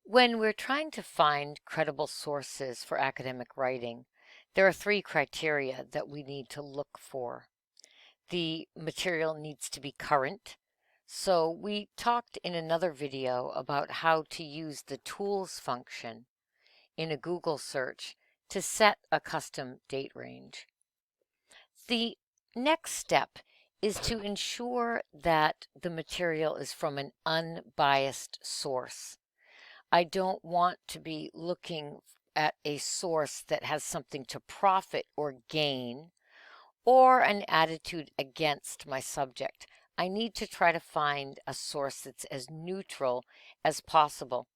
When we're trying to find credible sources for academic writing, there are three criteria that we need to look for. The material needs to be current. So we talked in another video about how to use the tools function in a Google search to set a custom date range. The next step is to ensure that the material is from an unbiased source. I don't want to be looking at a source that has something to profit or gain or an attitude against my subject. I need to try to find a source that's as neutral as possible.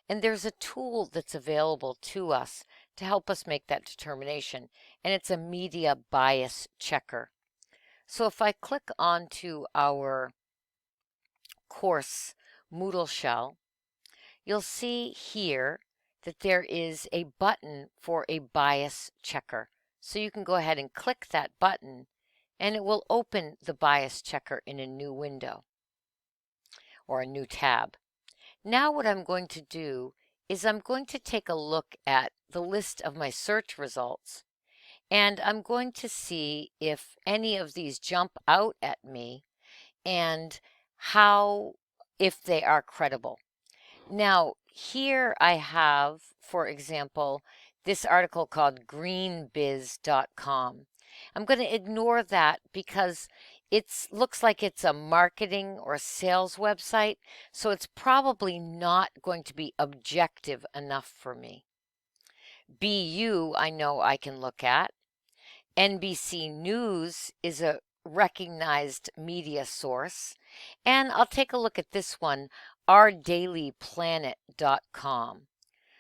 And there's a tool that's available to us to help us make that determination, and it's a media bias checker. So if I click onto our course Moodle shell, you'll see here that there is a button for a bias checker. So you can go ahead and click that button and it will open the bias checker in a new window or a new tab. Now what I'm going to do is I'm going to take a look at the list of my search results, and I'm going to see if any of these jump out at me and if they are credible. Now, here I have, for example, this article called greenbiz.com. I'm going to ignore that because it looks like it's a marketing or sales website, so it's probably not going to be objective enough for me. BU, I know I can look at. NBC News is a recognized media source. And I'll take a look at this one, ourdailyplanet.com.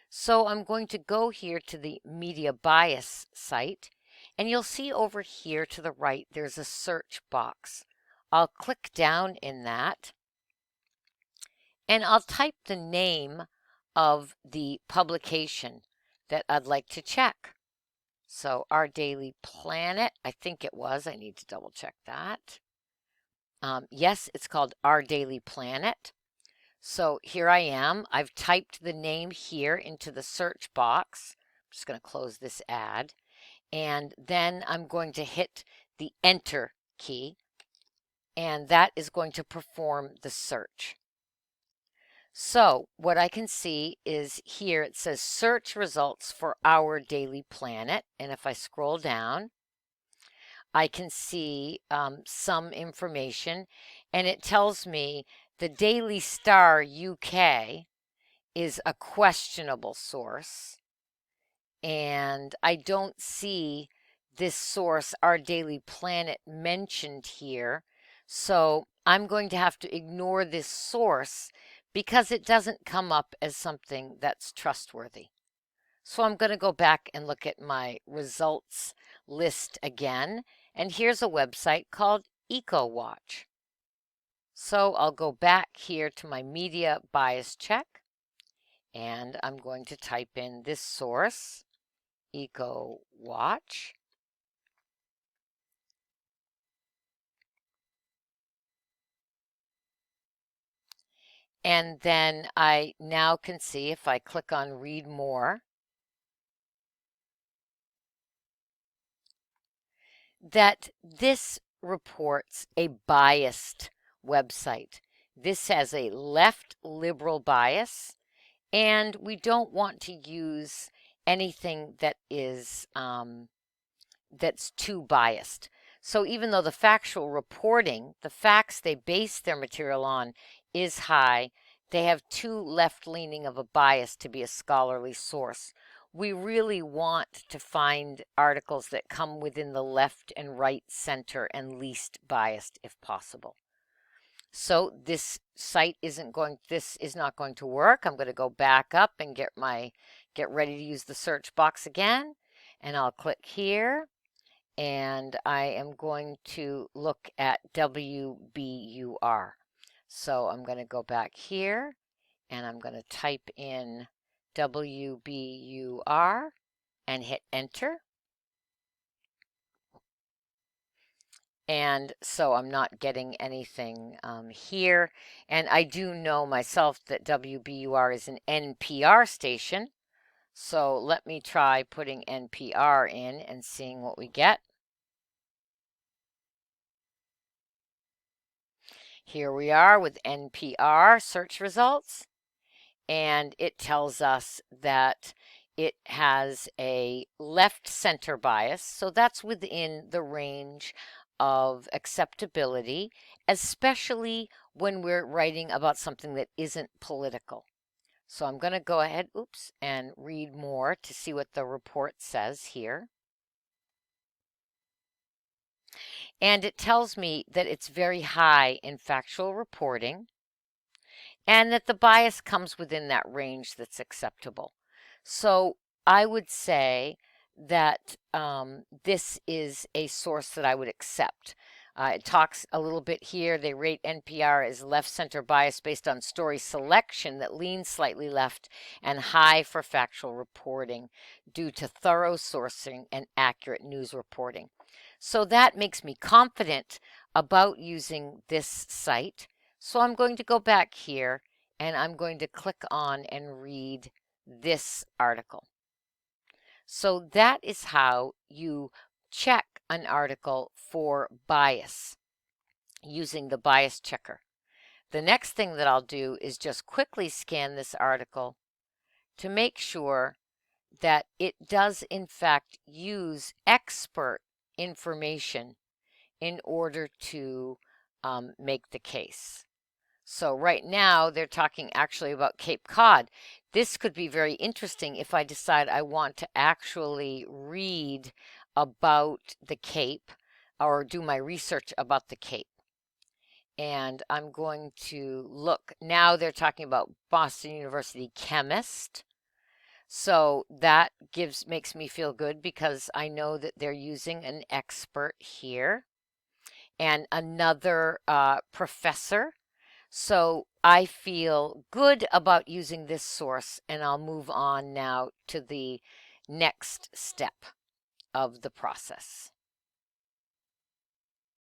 So I'm going to go here to the media bias site, and you'll see over here to the right there's a search box. I'll click down in that, and I'll type the name of the publication that I'd like to check. So Our Daily Planet, I think it was. I need to double check that. Yes, it's called Our Daily Planet. So here I am. I've typed the name here into the search box. I'm just going to close this ad. And then I'm going to hit the Enter key. And that is going to perform the search. So what I can see is here it says search results for Our Daily Planet. And if I scroll down, I can see some information, and it tells me the Daily Star UK is a questionable source, and I don't see this source, Our Daily Planet, mentioned here. So I'm going to have to ignore this source because it doesn't come up as something that's trustworthy. So I'm going to go back and look at my results list again. And here's a website called EcoWatch. So I'll go back here to my media bias check, and I'm going to type in this source, EcoWatch. And then I now can see, if I click on Read More, that this reports a biased website. This has a left liberal bias, and we don't want to use anything that is that's too biased. So even though the factual reporting, the facts they base their material on, is high, they have too left-leaning of a bias to be a scholarly source. We really want to find articles that come within the left and right center and least biased if possible. So this is not going to work. I'm going to go back up and get ready to use the search box again, and I'll click here, and I am going to look at WBUR. So I'm going to go back here, and I'm going to type in WBUR and hit enter. And so I'm not getting anything here. And I do know myself that WBUR is an NPR station. So let me try putting NPR in and seeing what we get. Here we are with NPR search results, and it tells us that it has a left center bias, so that's within the range of acceptability, especially when we're writing about something that isn't political. So I'm going to go ahead, and read more to see what the report says here. And it tells me that it's very high in factual reporting and that the bias comes within that range that's acceptable. So I would say that this is a source that I would accept. It talks a little bit here. They rate NPR as left center bias based on story selection that leans slightly left and high for factual reporting due to thorough sourcing and accurate news reporting. So that makes me confident about using this site. So I'm going to go back here and I'm going to click on and read this article. So that is how you check an article for bias using the bias checker. The next thing that I'll do is just quickly scan this article to make sure that it does in fact use expert information in order to make the case. So right now they're talking actually about Cape Cod. This could be very interesting if I decide I want to actually read about the Cape or do my research about the Cape. And I'm going to look. Now they're talking about Boston University chemist. So that makes me feel good because I know that they're using an expert here and another professor. So I feel good about using this source, and I'll move on now to the next step of the process.